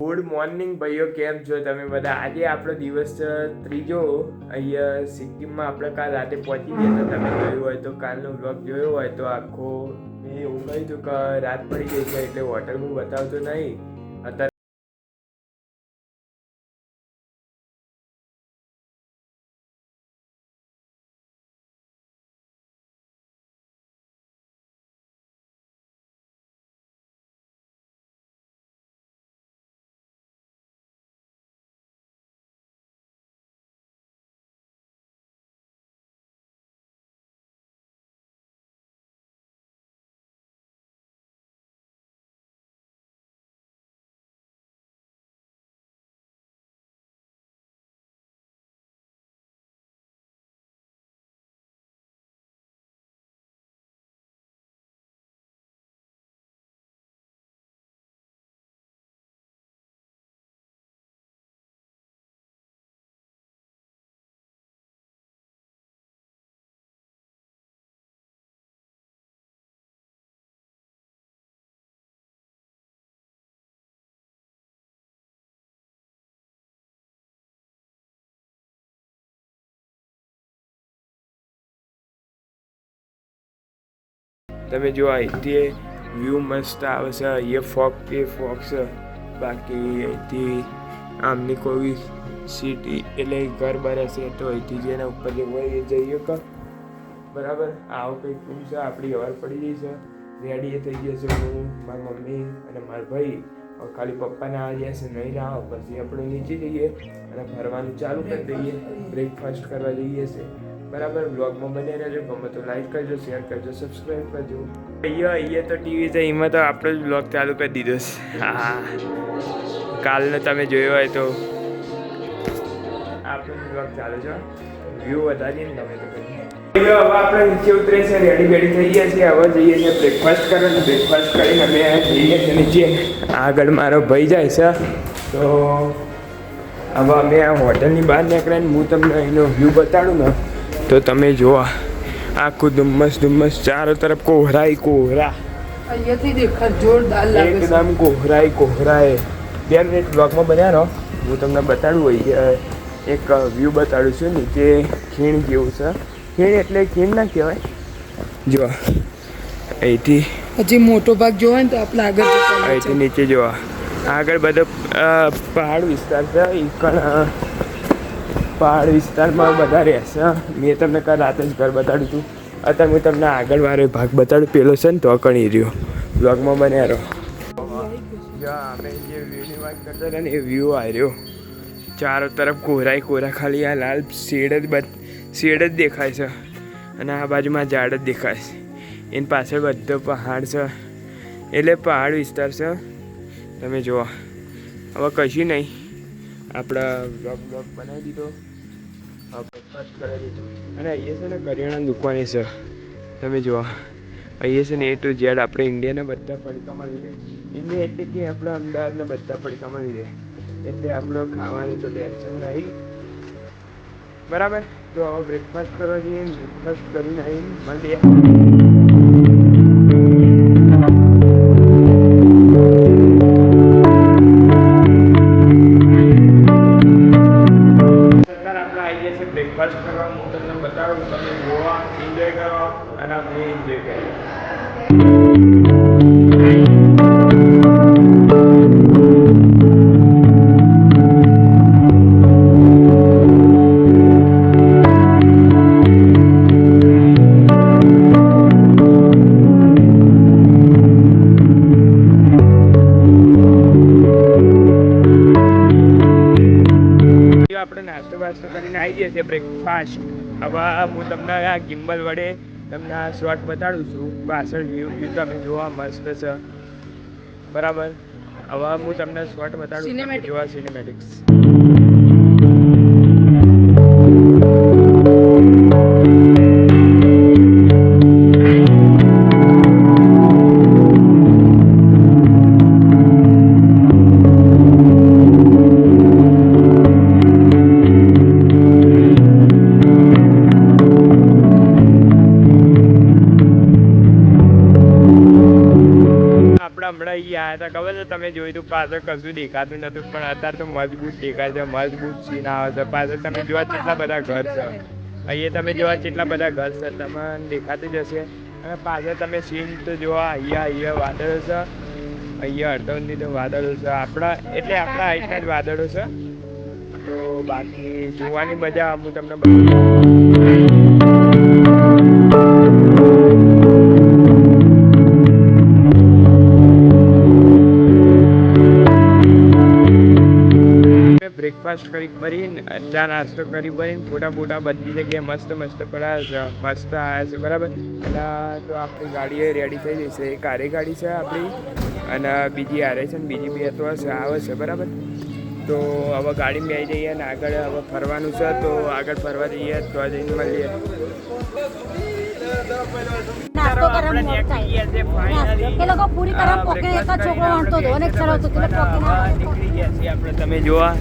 Good morning ભાઈઓ, કેમ છો તમે બધા? આજે આપણો દિવસ ત્રીજો અહીંયા સિક્કિમમાં. આપણે કાલ રાતે પહોંચી ગયા. તો તમે જોયું હોય તો કાલનો બ્લોગ જોયો હોય તો આખો મેં એવું કહ્યું હતું કે રાત પડી ગઈ છે એટલે હોટલ હું બતાવતો નહીં અત્યારે. તમે જો અહીંથી વ્યૂ મસ્ત આવે છે. એ ફોક છે. બાકી અહીંથી આમની કોઈ સિટી એટલે ઘર બર હશે તો અહીંથી જેના ઉપર જે હોય એ જઈએ કે બરાબર. આવો કંઈક રૂમ છે. આપણી હવાર પડી ગઈ છે. રેડી એ થઈ જશે. હું, મારી મમ્મી અને મારા ભાઈ ખાલી પપ્પાને આવી જશે નહીં રાહ. પછી આપણે નીચે જઈએ અને ફરવાનું ચાલુ કરી દઈએ. બ્રેકફાસ્ટ કરવા જઈએ છે બરાબર. બ્લોગમાં બને રહેજો. ગમે તો લાઈક કરજો, શેર કરજો, સબસ્ક્રાઈબ કરજો. અહીંયા તો ટીવી છે, એમાં તો આપણો જ બ્લોગ ચાલુ કરી દીધો છે. હા, કાલનો તમે જોયો હોય તો આપણો જ બ્લોગ ચાલુ છે. વ્યૂ વધારીએ ને તમે તો કરી. હવે આપણે નીચે ઉતરે છે, રેડી બેડી થઈ ગયા છે. હવે જઈએ છીએ બ્રેકફાસ્ટ કરવાનું. બ્રેકફાસ્ટ કરીને અમે જઈએ છીએ નીચે. આગળ મારો ભાઈ જાય છે. તો હવે અમે આ હોટલની બહાર નીકળ્યા ને હું તમને અહીંનો વ્યૂ બતાડું ને તો તમે જોવા. આખું ધુમ્મસ ચારો તરફ કોહરા. અહીંયાથી દેખાય જોરદાર લાગે છે. એકદમ કોહરાએ 2 મિનિટ બ્લોગમાં બન્યા રહો. હું તમને બતાડું હોય એક વ્યૂ બતાડું છું. નીચે ખીણ જેવું છે. ખીણ એટલે ખીણ ના કહેવાય. જો અહીંથી હજી મોટો ભાગ જોવા ને તો આપણે આગળ અહીંથી નીચે જોવા. આગળ બધો પહાડ વિસ્તાર છે. પહાડ વિસ્તારમાં બધા રહેશે. મેં તમને કાલ રાતે જ ઘર બતાડ્યું હતું. અત્યારે હું તમને આગળ વાળો ભાગ બતાડું. પેલો છે ને તો કણી રહ્યો. બ્લોગમાં બન્યા રહો. અમે જે વ્યૂની વાત કરતા હતા ને એ વ્યૂ આવ્યો. ચારો તરફ કોહરા. ખાલી આ લાલ શેડ જ દેખાય છે અને આ બાજુમાં ઝાડ જ દેખાય છે. એની પાછળ બધો પહાડ છે. એટલે પહાડ વિસ્તાર છે. તમે જુઓ. હવે કશું નહીં. આપણા બ્લોગ બનાવી દીધો. બ્રેકફાસ્ટ કરાવી દીધો. અને અહીંયા છે ને કરિયાણાની દુકાન છે. તમે જુઓ. અહીંયા છે ને A to Z આપણે ઇન્ડિયાના બધા પડીકા મળી રહે. ઇન્ડિયા એટલે કે આપણા અમદાવાદના બધા પડીકા મળી રહે. એટલે આપણો ખાવાની તો ટેન્શન નહીં બરાબર. તો હવે બ્રેકફાસ્ટ કરવા જઈએ. બ્રેકફાસ્ટ કરીને આવીને મળીએ. બ્રેકફાસ્ટ કરવા હું તમને બતાવું. તમે જોવા, એન્જોય કરો અને અમે એન્જોય કરીએ. આપણે નાસ્તો વાસ્તો કરીને આવી જઈએ છીએ. બ્રેકફાસ્ટ. હવે હું તમને આ ગિમ્બલ વડે તમને આ શોર્ટ બતાડું છું. પાછળ વ્યૂ તમે જોવા મસ્ત છે બરાબર. હવે હું તમને શોર્ટ બતાડું જોવા સિનેમેટિક્સ. હમણાં અહીંયા આવ્યા હતા ખબર છે? તમે જોયું હતું પાછળ કશું દેખાતું નતું પણ અત્યારે તો મજબૂત દેખાય છે, મજબૂત સીન આવે છે. પાછળ તમે જોવા કેટલા બધા ઘર છે, અહીંયા તમે જોવા કેટલા બધા ઘર છે, તમને દેખાતું જ હશે. અને પાછળ તમે સીન તો જોવા અહીંયા વાદળો છે, અહીંયા અડધો તો વાદળો છે, આપણા હાઈટના જ વાદળો છે. તો બાકી જોવાની મજા હું તમને બ્રેકફાસ્ટ કરીને ચા નાસ્તો કરી ફોટા બધી જગ્યાએ મસ્ત પડાયા છે, મસ્ત આવ્યા છે બરાબર. અને તો આપણી ગાડી રેડી થઈ જશે. એક આરે ગાડી છે આપણી અને બીજી આરે છે ને બીજી બી તો આવે છે બરાબર. તો હવે ગાડીમાં આવી જઈએ અને આગળ હવે ફરવાનું છે, તો આગળ ફરવા જઈએ તો જઈને મળીએ. તમે જોવા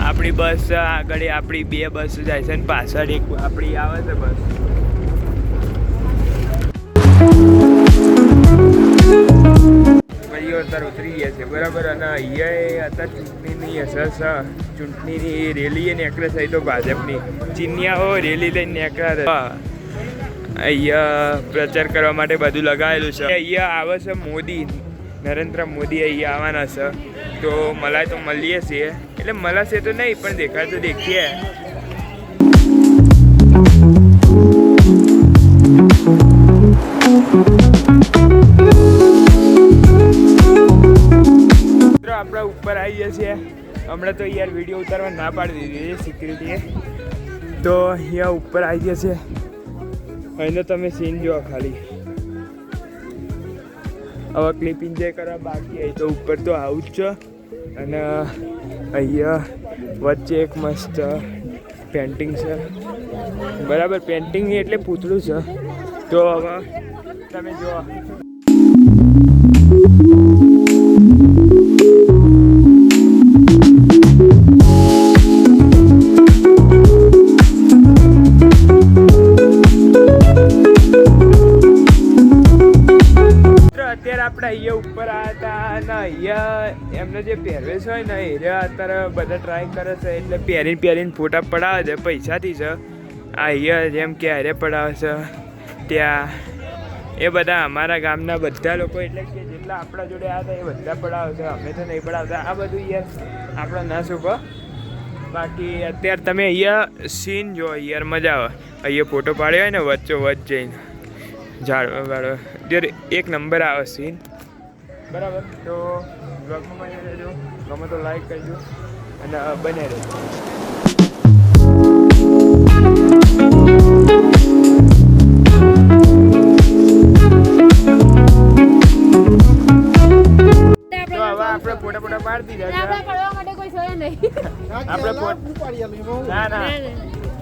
આપણી બસ આગળ આપણી 2 બસ જાય છે ને પાછળ એક આપણી આવે છે બસ. ભાઈઓ અત્યારે ઉતરી ગયા છે બરાબર. અને અહીંયા અત્યારે ચૂંટણીની અસર છે, ચૂંટણીની રેલી નીકળે છે તો ભાજપની ચીનિયાઓ રેલી લઈને નીકળ્યા. અહીંયા પ્રચાર કરવા માટે બધું લગાવેલું છે. અહીંયા આવે છે મોદી, નરેન્દ્ર મોદી અહીંયા આવવાના છે. તો મલાય તો મળીએ છીએ, એટલે મળશે તો નહીં પણ દેખાય તો દેખીએ. આપણે ઉપર આવી ગયા છીએ. હમણાં તો યાર વિડીયો ઉતારવા ના પાડી દીધી છે સિક્યુરિટીએ. તો અહીંયા ઉપર આવી ગયા છે. અહીંનો તમે સીન જુઓ ખાલી. હવે ક્લિપ એન્જોય કરવા બાકી આવી તો ઉપર તો આવું જ છે. અને અહીંયા વચ્ચે એક મસ્ત પેન્ટિંગ છે બરાબર. પેન્ટિંગ એટલે પૂતળું છે. તો હવે તમે જુઓ અત્યારે આપણે અહીંયા ઉપર આવ્યા હતા અને અહીંયા એમનો જે પહેરવેશ હોય ને એ અત્યારે બધા ટ્રાય કરે છે. એટલે પહેરીને ફોટા પડાવે છે, પૈસાથી છે. અહીંયા જેમ કે હારે પડાવે છે ત્યાં એ બધા અમારા ગામના બધા લોકો, એટલે કે જેટલા આપણા જોડે આવ્યા હતા એ બધા પડાવે છે. અમે તો નહીં પડાવતા. આ બધું યાર આપણો ના શોભો. બાકી અત્યારે તમે અહીંયા સીન જો યાર મજા આવે. અહીંયા ફોટો પાડ્યો હોય ને વચ્ચોવચ્ચ જઈને ઝાડવા વાળો જ્યારે એક નંબર આવે સીન બરાબર. તો બ્લોગમાં બને રહેજો, ગમે તો લાઈક કરજો અને બને રહેજો. તો હવે આપણે ફોટા પાડી દીધા છે. આપણે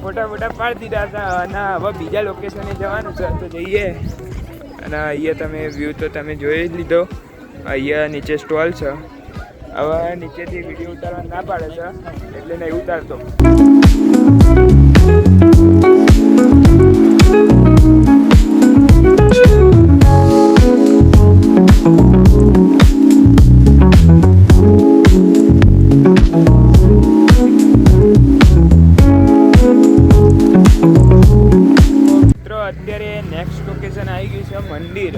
ફોટા પાડી દીધા હતા અને હવે બીજા લોકેશને જવાનું છે તો જઈએ. અને અહીંયા તમે વ્યૂ તો તમે જોઈ જ લીધો. અહીંયા નીચે સ્ટોલ છે. હવે નીચેથી વિડીયો ઉતારવા ના પાડે છે એટલે નહીં ઉતારતો. અત્યારે નેક્સ્ટ લોકેશન આવી ગયું છે મંદિર.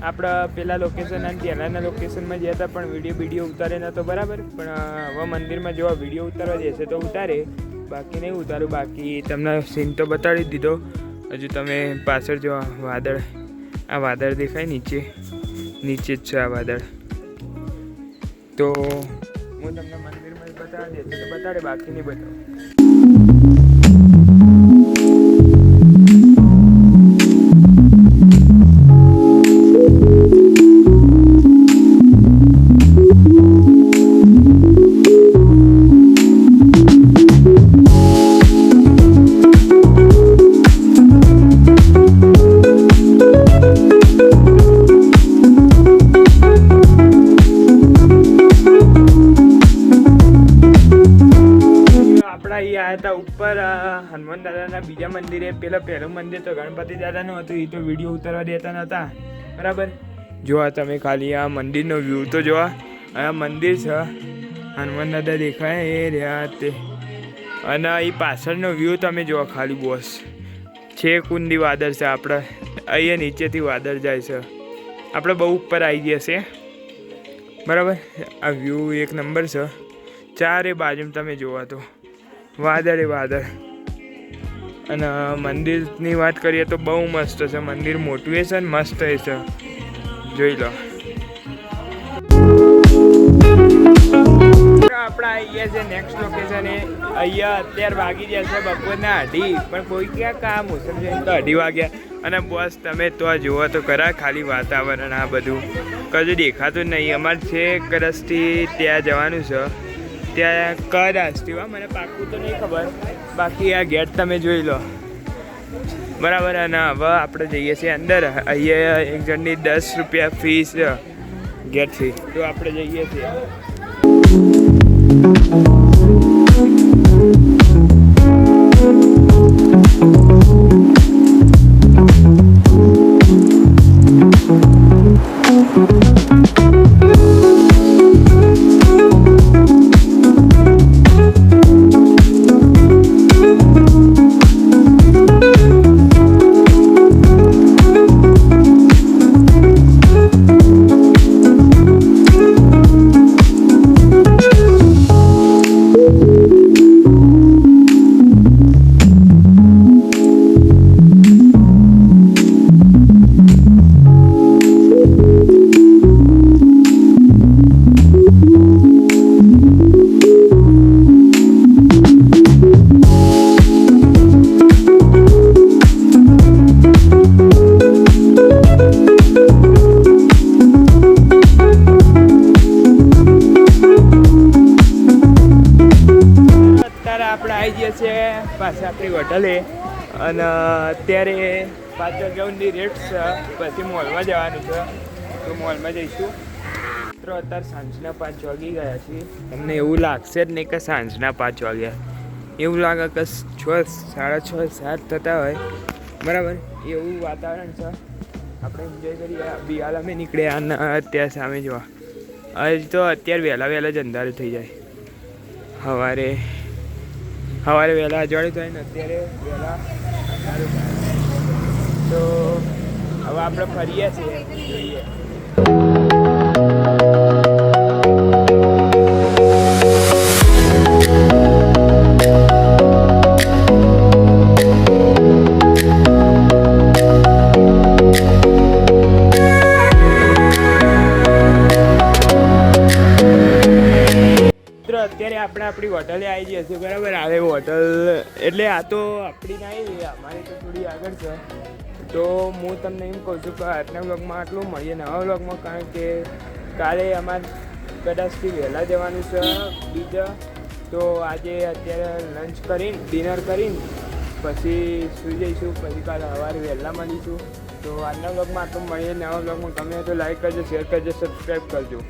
આપણા પેલા લોકેશન અને પહેલાંના લોકેશનમાં ગયા હતા પણ વિડીયો ઉતારે નહોતો બરાબર. પણ હવે મંદિરમાં જેવા વિડીયો ઉતારવા જશે તો ઉતારે, બાકી નહીં ઉતારું. બાકી તમને સીન તો બતાડી દીધો. હજુ તમે પાછળ જો વાદળ, આ વાદળ દેખાય નીચે જ છે આ વાદળ. તો હું તમને મંદિરમાં બતાવી દેશે તો બતાડે, બાકી નહીં બતાવું. હતા ઉપર હનુમાન દાદાના બીજા મંદિરે. પહેલું મંદિર તો ગણપતિ દાદાનું હતું, એ તો વિડીયો ઉતારવા દેતા નહોતા બરાબર. જોવા તમે ખાલી આ મંદિરનો વ્યૂ તો જોવા. આ મંદિર છે, હનુમાન દાદા દેખાય એ રહ્યા તે. અને એ પાછળનો વ્યૂ તમે જુઓ ખાલી બોસ, છે કુંડી વાદળ છે. આપણે અહીંયા નીચેથી વાદળ જાય છે, આપણે બહુ ઉપર આવી ગયા છે બરાબર. આ વ્યૂ એક નંબર છે, ચારે બાજુમાં તમે જોવા તો વાદળે વાદળ. અને મંદિરની વાત કરીએ તો બહુ મસ્ત છે મંદિર, મોટું છે ને મસ્ત છે, જોઈ લો. આપણે આવી ગયા છે નેક્સ્ટ લોકેશન એ. અહીંયા અત્યારે વાગી ગયા છે બપોરના 2:30, પણ કોઈ ક્યાં કામ મોસમ છે તો 2:30 વાગ્યા. અને બસ તમે તો જુઓ તો ખરા ખાલી વાતાવરણ આ બધું કશું દેખાતું જ નહીં. અમારે છે કરસથી ત્યાં જવાનું છે, ત્યાં કરસથી મને પાક્કું તો નહીં ખબર, બાકી આ ગેટ તમે જોઈ લો બરાબર. અને હવે આપણે જઈએ છીએ અંદર. અહીંયા એક જણની 10 રૂપિયા ફીસ ગેટ ફી, તો આપણે જઈએ છીએ. આપણે આવી ગયા છીએ પાછા આપણી હોટલે. અને અત્યારે 5 વાગ્યાની રેટ છે, પછી મોલમાં જવાનું છે, તો મોલમાં જઈશું. મિત્રો અત્યારે સાંજના 5 વાગી ગયા છીએ. તમને એવું લાગશે જ નહીં કે સાંજના 5 વાગ્યા, એવું લાગે કે 6, 6:30, 7 થતા હોય બરાબર, એવું વાતાવરણ છે. આપણે એન્જોય કરીએ. બિહાલ અમે નીકળ્યા અને અત્યારે સામે જોવા હજી તો અત્યારે વહેલા જ અંધારું થઈ જાય. સવારે વહેલા અજવાળું થાય ને અત્યારે વહેલા અંધારું થાય. તો હવે આપણે ફરીએ છીએ, જોઈએ. અત્યારે આપણે આપણી હોટલે આવી જઈએ છીએ બરાબર. આવે હોટલ એટલે આ તો આપણી નહીં, અમારી તો થોડી આગળ છે. તો હું તમને એમ કહું છું કે આજના વ્લોગમાં આટલું, મળીએ નવા વ્લોગમાં. કારણ કે કાલે અમારે કદાચથી વહેલા જવાનું છે બીજા. તો આજે અત્યારે લંચ કરીને ડિનર કરીને પછી સૂઈ જઈશું, પછી કાલે સવારે વહેલા મળીશું. તો આજના વ્લોગમાં આટલું, મળીએ નવા વ્લોગમાં. ગમે તો લાઈક કરજો, શેર કરજો, સબસ્ક્રાઈબ કરજો.